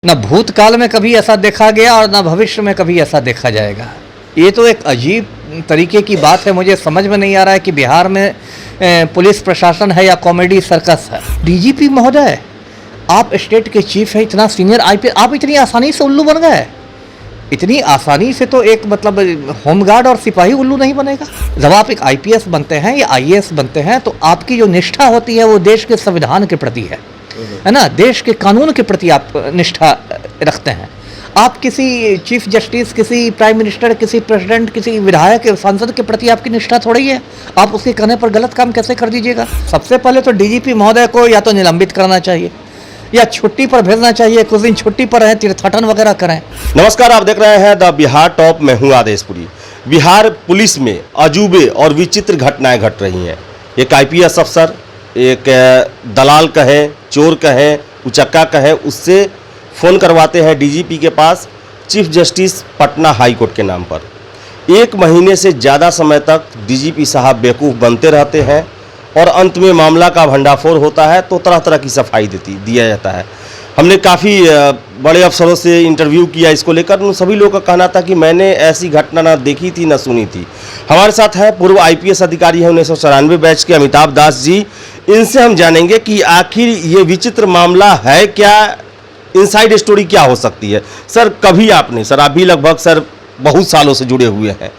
न भूतकाल में कभी ऐसा देखा गया और न भविष्य में कभी ऐसा देखा जाएगा। ये तो एक अजीब तरीके की बात है। मुझे समझ में नहीं आ रहा है कि बिहार में पुलिस प्रशासन है या कॉमेडी सर्कस है। डीजीपी महोदय, आप स्टेट के चीफ हैं, इतना सीनियर आईपीएस, आप इतनी आसानी से उल्लू बन गए। इतनी आसानी से तो एक होमगार्ड और सिपाही उल्लू नहीं बनेगा। जब आप एक आईपीएस बनते हैं या आईएएस बनते हैं तो आपकी जो निष्ठा होती है वो देश के संविधान के प्रति है ना, देश के कानून के प्रति आप निष्ठा रखते हैं। आप किसी चीफ जस्टिस, किसी प्राइम मिनिस्टर, किसी प्रेसिडेंट, किसी विधायक, सांसद के प्रति आपकी निष्ठा थोड़ी है। आप उसके कहने पर गलत काम कैसे कर दीजिएगा। सबसे पहले तो डीजीपी महोदय को या तो निलंबित करना चाहिए या छुट्टी पर भेजना चाहिए। कुछ दिन छुट्टी पर रहें, तीर्थाटन वगैरह करें। नमस्कार, आप देख रहे हैं द बिहार टॉप। मैं हूं आदेशपुरी। बिहार पुलिस में अजूबे और विचित्र घटनाएं घट रही हैं। एक आईपीएस अफसर, एक दलाल कहें, चोर कहें, उचक्का कहें, उससे फ़ोन करवाते हैं डीजीपी के पास chief justice Patna high court के नाम पर। 1 महीने से ज़्यादा समय तक डीजीपी साहब बेवकूफ़ बनते रहते हैं और अंत में मामला का भंडाफोड़ होता है तो तरह तरह की सफाई दिया जाता है। हमने काफ़ी बड़े अफसरों से इंटरव्यू किया इसको लेकर। उन सभी लोगों का कहना था कि मैंने ऐसी घटना ना देखी थी ना सुनी थी। हमारे साथ है पूर्व आईपीएस अधिकारी हैं 1994 बैच के अमिताभ दास जी। इनसे हम जानेंगे कि आखिर ये विचित्र मामला है क्या, इनसाइड स्टोरी क्या हो सकती है। सर, कभी आपने, सर आप भी लगभग सर बहुत सालों से जुड़े हुए हैं,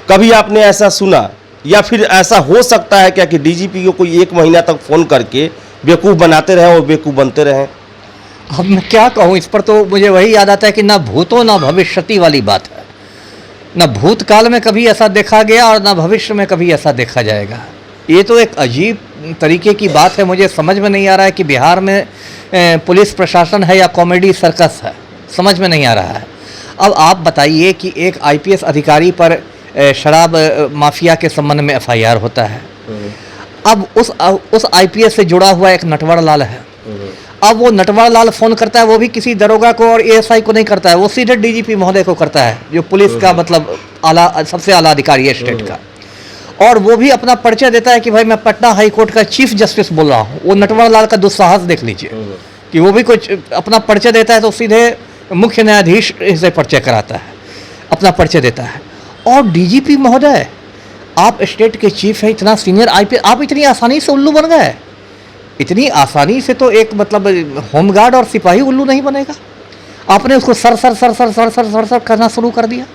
कभी आपने ऐसा सुना या फिर ऐसा हो सकता है क्या कि डीजीपी को कोई 1 महीना तक फ़ोन करके बेवकूफ़ बनाते रहें और बेवकूफ़ बनते रहें? अब मैं क्या कहूँ इस पर, तो मुझे वही याद आता है कि ना भूतो ना भविष्यति वाली बात है। न भूतकाल में कभी ऐसा देखा गया और न भविष्य में कभी ऐसा देखा जाएगा। ये तो एक अजीब तरीके की बात है। मुझे समझ में नहीं आ रहा है कि बिहार में पुलिस प्रशासन है या कॉमेडी सर्कस है। समझ में नहीं आ रहा है। अब आप बताइए कि एक आईपीएस अधिकारी पर शराब माफिया के संबंध में एफआईआर होता है। अब उस आईपीएस से जुड़ा हुआ एक नटवर लाल है। अब वो नटवर लाल फ़ोन करता है, वो भी किसी दरोगा को और एएसआई को नहीं करता है, वो सीधे डीजीपी महोदय को करता है, जो पुलिस का सबसे आला अधिकारी है स्टेट का। और वो भी अपना परिचय देता है कि भाई मैं पटना हाई कोर्ट का चीफ जस्टिस बोल रहा हूँ। वो नटवर लाल का दुस्साहस देख लीजिए कि वो भी कुछ अपना परिचय देता है तो सीधे मुख्य न्यायाधीश से परिचय कराता है, अपना परिचय देता है। और डीजीपी महोदय, आप स्टेट के चीफ हैं, इतना सीनियर आईपीएस, आप इतनी आसानी से उल्लू बन गए। इतनी आसानी से तो एक होमगार्ड और सिपाही उल्लू नहीं बनेगा। आपने उसको sir sir sir sir sir sir sir sir करना शुरू कर दिया,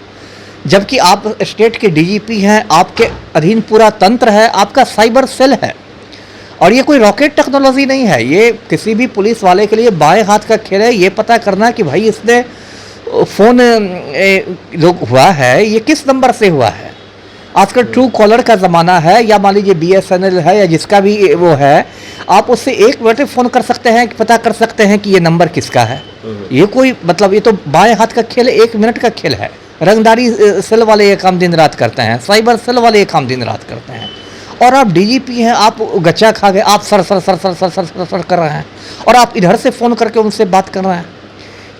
जबकि आप स्टेट के डीजीपी हैं, आपके अधीन पूरा तंत्र है, आपका साइबर सेल है। और ये कोई रॉकेट टेक्नोलॉजी नहीं है। ये किसी भी पुलिस वाले के लिए बाएं हाथ का खेल है ये पता करना कि भाई इसने फ़ोन जो हुआ है ये किस नंबर से हुआ है। आजकल ट्रू कॉलर का ज़माना है, या मान लीजिए बीएसएनएल है या जिसका भी वो है, आप उससे 1 मिनट में फ़ोन कर सकते हैं, पता कर सकते हैं कि ये नंबर किसका है। ये कोई ये तो बाएं हाथ का खेल है, 1 मिनट का खेल है। रंगदारी सेल वाले ये काम दिन रात करते हैं, साइबर सेल वाले ये काम दिन रात करते हैं। और आप डीजीपी हैं, आप गच्चा खा गए, आप sir sir sir sir sir sir sir sir कर रहे हैं और आप इधर से फ़ोन करके उनसे बात कर रहे हैं।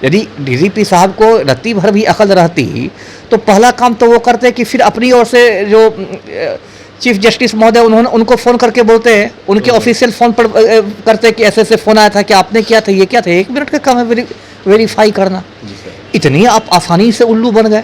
यदि डीजीपी साहब को रत्ती भर भी अकल रहती तो पहला काम तो वो करते कि फिर अपनी ओर से जो चीफ जस्टिस महोदय उनको फ़ोन करके बोलते हैं, उनके ऑफिशियल फ़ोन पर करते कि ऐसे फ़ोन आया था कि आपने किया था, ये क्या था। 1 मिनट का काम है वेरीफाई करना। इतनी आप आसानी से उल्लू बन गए।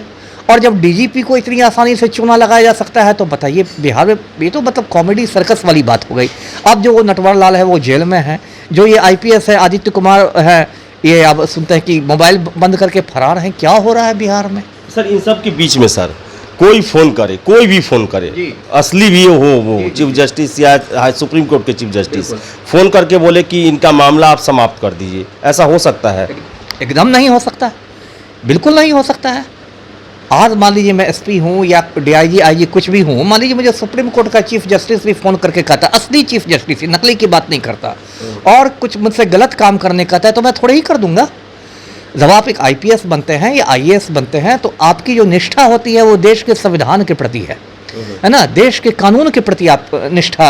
और जब डीजीपी को इतनी आसानी से चूना लगाया जा सकता है तो बताइए बिहार में ये तो कॉमेडी सर्कस वाली बात हो गई। अब जो वो नटवर लाल है वो जेल में है, जो ये आईपीएस है आदित्य कुमार है, ये आप सुनते हैं कि मोबाइल बंद करके फरार हैं। क्या हो रहा है बिहार में। सर, इन सब के बीच में सर कोई फ़ोन करे, कोई भी फ़ोन करे, असली भी हो वो चीफ जस्टिस या सुप्रीम कोर्ट के चीफ जस्टिस, फ़ोन करके बोले कि इनका मामला आप समाप्त कर दीजिए, ऐसा हो सकता है? एकदम नहीं हो सकता, बिल्कुल नहीं हो सकता है। आज मान लीजिए मैं एसपी हूँ या डीआईजी आईजी कुछ भी हूँ, मान लीजिए मुझे सुप्रीम कोर्ट का चीफ जस्टिस भी फ़ोन करके कहता, असली चीफ जस्टिस, नकली की बात नहीं करता, और कुछ मुझसे गलत काम करने कहता है तो मैं थोड़ा ही कर दूंगा। जब आप एक आईपीएस बनते हैं या आईएएस बनते हैं तो आपकी जो निष्ठा होती है वो देश के संविधान के प्रति है ना, देश के कानून के प्रति आप निष्ठा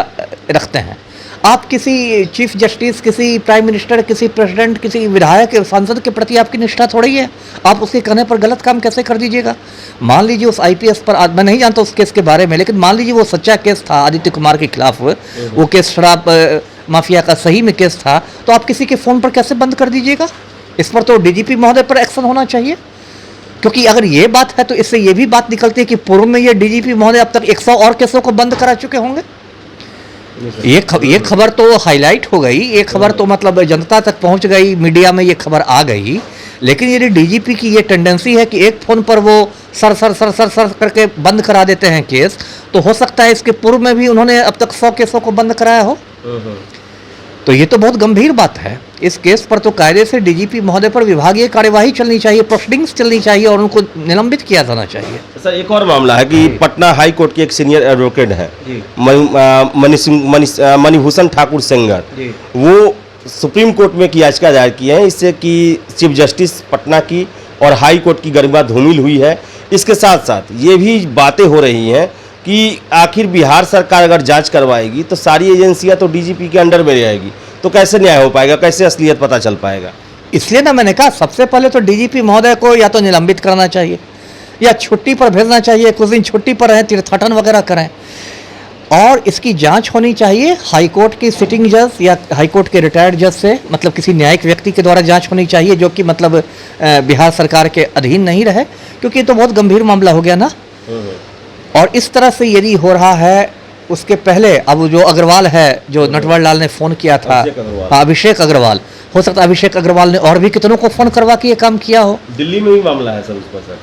रखते हैं। आप किसी चीफ जस्टिस, किसी प्राइम मिनिस्टर, किसी प्रेसिडेंट, किसी विधायक, सांसद के प्रति आपकी निष्ठा थोड़ी है। आप उसके कहने पर गलत काम कैसे कर दीजिएगा। मान लीजिए उस आईपीएस पर, आज मैं नहीं जानता उस केस के बारे में, लेकिन मान लीजिए वो सच्चा केस था आदित्य कुमार के खिलाफ, वो केस शराब माफिया का सही में केस था, तो आप किसी के फ़ोन पर कैसे बंद कर दीजिएगा। इस पर तो डीजीपी महोदय पर एक्शन होना चाहिए, क्योंकि अगर ये बात है तो इससे ये भी बात निकलती है कि पूर्व में ये डीजीपी महोदय अब तक 100 और केसों को बंद करा चुके होंगे। ये खबर तो हाईलाइट हो गई, ये खबर तो मतलब जनता तक पहुंच गई, मीडिया में ये खबर आ गई। लेकिन यदि डीजीपी की ये टेंडेंसी है कि एक फ़ोन पर वो सर करके बंद करा देते हैं केस, तो हो सकता है इसके पूर्व में भी उन्होंने अब तक 100 केसों को बंद कराया हो। तो ये तो बहुत गंभीर बात है। इस केस पर तो कायदे से डीजीपी महोदय पर विभागीय कार्यवाही चलनी चाहिए, प्रोसीडिंग्स चलनी चाहिए और उनको निलंबित किया जाना चाहिए। सर एक और मामला है कि पटना हाई कोर्ट के एक सीनियर एडवोकेट हैं मणिभूषण ठाकुर सेंगर, वो सुप्रीम कोर्ट में एक याचिका दायर की है इससे कि चीफ जस्टिस पटना की और हाई कोर्ट की गरिमा धूमिल हुई है। इसके साथ साथ ये भी बातें हो रही हैं कि आखिर बिहार सरकार अगर जांच करवाएगी तो सारी एजेंसियां तो डीजीपी के अंडर में रहेगी, तो कैसे न्याय हो पाएगा, कैसे असलियत पता चल पाएगा? इसलिए ना मैंने कहा सबसे पहले तो डीजीपी महोदय को या तो निलंबित करना चाहिए या छुट्टी पर भेजना चाहिए, कुछ दिन छुट्टी पर रहें, तीर्थाटन वगैरह करें, और इसकी जांच होनी चाहिए हाई कोर्ट की सिटिंग जज या हाई कोर्ट के रिटायर्ड जज से, मतलब किसी न्यायिक व्यक्ति के द्वारा जांच होनी चाहिए जो कि मतलब बिहार सरकार के अधीन नहीं रहे, क्योंकि ये तो बहुत गंभीर मामला हो गया ना। और इस तरह से यदि हो रहा है, उसके पहले अब जो अग्रवाल है, जो नटवर लाल ने फ़ोन किया था, अभिषेक अग्रवाल, हो सकता है अभिषेक अग्रवाल ने और भी कितनों को फ़ोन करवा के ये काम किया हो। दिल्ली में भी मामला है सर उस पर सर।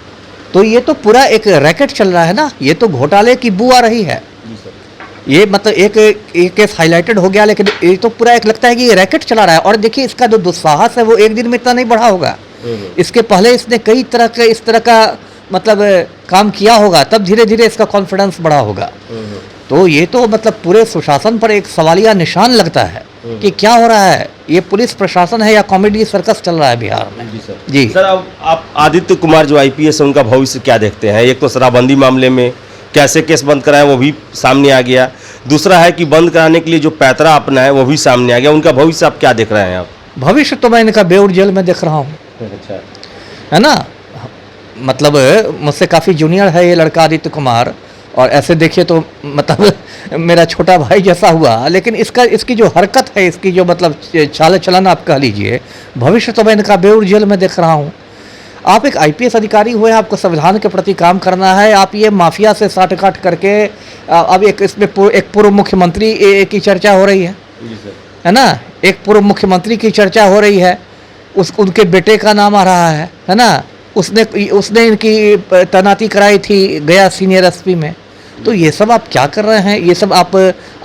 तो ये तो पूरा एक रैकेट चल रहा है ना, ये तो घोटाले की बू आ रही है। ये मतलब एक केस हाईलाइटेड हो गया, लेकिन ये तो पूरा एक लगता है कि ये रैकेट चला रहा है। और देखिए इसका जो दुस्साहस है वो एक दिन में इतना नहीं बढ़ा होगा, इसके पहले इसने कई तरह के इस तरह का मतलब काम किया होगा, तब धीरे धीरे इसका कॉन्फिडेंस बढ़ा होगा। तो ये तो मतलब पूरे सुशासन पर एक सवालिया निशान लगता है कि क्या हो रहा है, ये पुलिस प्रशासन है या कॉमेडी सर्कस चल रहा है बिहार में। जी सर, अब आप आदित्य कुमार जो आईपीएस है उनका भविष्य क्या देखते हैं? एक तो शराबबंदी मामले में कैसे केस बंद कराए वो भी सामने आ गया, दूसरा है कि बंद कराने के लिए जो पैतरा अपना है वो भी सामने आ गया, उनका भविष्य आप क्या देख रहे हैं? आप भविष्य तो मैं इनका बेउर जेल में देख रहा हूँ। अच्छा, है ना, मतलब मुझसे काफ़ी जूनियर है ये लड़का आदित्य कुमार, और ऐसे देखिए तो मतलब मेरा छोटा भाई जैसा हुआ, लेकिन इसकी जो हरकत है, इसकी जो मतलब चाल चलन आप कह लीजिए, भविष्य तो मैं इनका बेउर जेल में देख रहा हूँ। आप एक आईपीएस अधिकारी हुए, आपको संविधान के प्रति काम करना है, आप ये माफिया से साठ-काट करके अब एक इसमें एक पूर्व मुख्यमंत्री की चर्चा हो रही है ना, एक पूर्व मुख्यमंत्री की चर्चा हो रही है, उनके बेटे का नाम आ रहा है ना, उसने इनकी तैनाती कराई थी गया सीनियर एसपी में। तो ये सब आप क्या कर रहे हैं? ये सब आप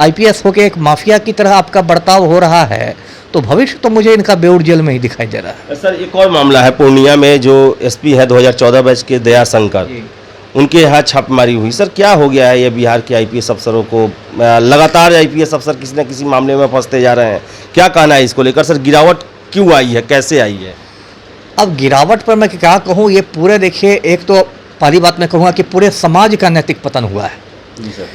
आईपीएस होके एक माफिया की तरह आपका बर्ताव हो रहा है, तो भविष्य तो मुझे इनका बेउर जेल में ही दिखाई दे रहा है। सर एक और मामला है, पूर्णिया में जो एसपी है 2014 बैच के दया शंकर, उनके यहाँ छापेमारी हुई। सर क्या हो गया है ये बिहार के आईपीएस अफसरों को? लगातार आईपीएस अफसर किसी न किसी मामले में फंसते जा रहे हैं, क्या कहना है इसको लेकर? सर गिरावट क्यों आई है, कैसे आई है? अब गिरावट पर मैं क्या कहूँ, ये पूरे देखिए, एक तो पहली बात मैं कहूँगा कि पूरे समाज का नैतिक पतन हुआ है। जी सर।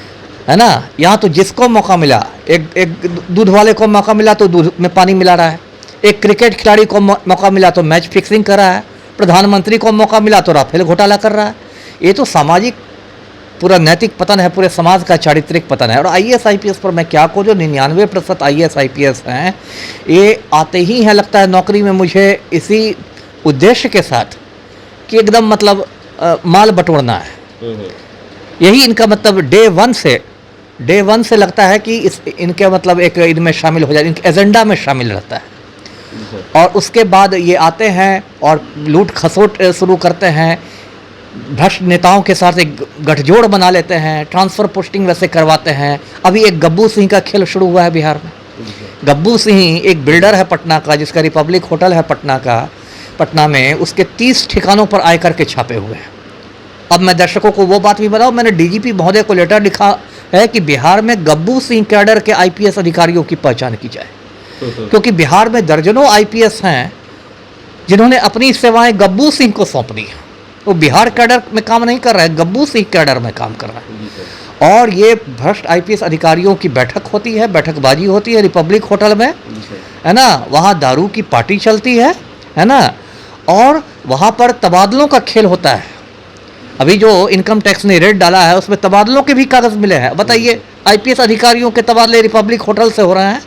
है ना, यहाँ तो जिसको मौका मिला, एक दूध वाले को मौका मिला तो दूध में पानी मिला रहा है, एक क्रिकेट खिलाड़ी को मौका मिला तो मैच फिक्सिंग कर रहा है, प्रधानमंत्री को मौका मिला तो राफेल घोटाला कर रहा है। ये तो सामाजिक पूरा नैतिक पतन है, पूरे समाज का चारित्रिक पतन है। और आईएएस आईपीएस पर मैं क्या कहूँ, जो 99% आईएएस आईपीएस हैं, ये आते ही हैं लगता है नौकरी में मुझे इसी उद्देश्य के साथ कि एकदम मतलब माल बटोरना है। यही इनका मतलब डे वन से लगता है कि इनके मतलब एक इनमें शामिल हो जाए, इनके एजेंडा में शामिल रहता है। और उसके बाद ये आते हैं और लूट खसोट शुरू करते हैं, भ्रष्ट नेताओं के साथ एक गठजोड़ बना लेते हैं, ट्रांसफ़र पोस्टिंग वैसे करवाते हैं। अभी एक गब्बू सिंह का खेल शुरू हुआ है बिहार में। गब्बू सिंह एक बिल्डर है पटना का, जिसका रिपब्लिक होटल है पटना में, उसके 30 ठिकानों पर आयकर के छापे हुए हैं। अब मैं दर्शकों को वो बात भी बताऊं, मैंने डीजीपी महोदय को लेटर लिखा है कि बिहार में गब्बू सिंह कैडर के आईपीएस अधिकारियों की पहचान की जाए, क्योंकि बिहार में दर्जनों आईपीएस हैं जिन्होंने अपनी सेवाएं गब्बू सिंह को सौंप दी। वो बिहार कैडर में काम नहीं कर रहा है, गब्बू सिंह कैडर में काम कर रहा है। और ये भ्रष्ट आईपीएस अधिकारियों की बैठक होती है, बैठकबाजी होती है रिपब्लिक होटल में, है ना, वहाँ दारू की पार्टी चलती है ना, और वहाँ पर तबादलों का खेल होता है। अभी जो इनकम टैक्स ने रेट डाला है उसमें तबादलों के भी कागज़ मिले हैं। बताइए, आईपीएस अधिकारियों के तबादले रिपब्लिक होटल से हो रहे हैं,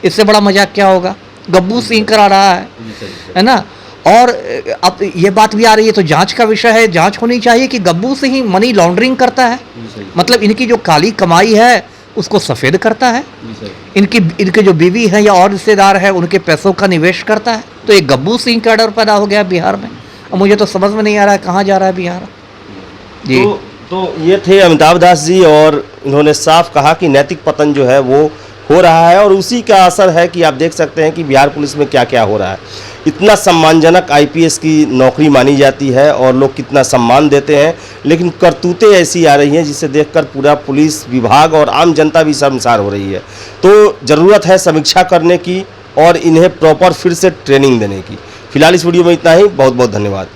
इससे बड़ा मजाक क्या होगा? गब्बू सिंह करा रहा है ना। और अब ये बात भी आ रही है, तो जांच का विषय है, जांच होनी चाहिए कि गब्बू से ही मनी लॉन्ड्रिंग करता है, मतलब इनकी जो काली कमाई है उसको सफ़ेद करता है, इनके जो बीवी है या और रिश्तेदार है उनके पैसों का निवेश करता है। तो एक गब्बू सिंह का डर पैदा हो गया बिहार में, और मुझे तो समझ में नहीं आ रहा है कहाँ जा रहा है बिहार जी। तो ये थे अमिताभ दास जी, और इन्होंने साफ कहा कि नैतिक पतन जो है वो हो रहा है, और उसी का असर है कि आप देख सकते हैं कि बिहार पुलिस में क्या क्या हो रहा है। इतना सम्मानजनक आईपीएस की नौकरी मानी जाती है और लोग कितना सम्मान देते हैं, लेकिन करतूतें ऐसी आ रही हैं जिसे देखकर पूरा पुलिस विभाग और आम जनता भी शर्मसार हो रही है। तो ज़रूरत है समीक्षा करने की और इन्हें प्रॉपर फिर से ट्रेनिंग देने की। फिलहाल इस वीडियो में इतना ही, बहुत बहुत धन्यवाद।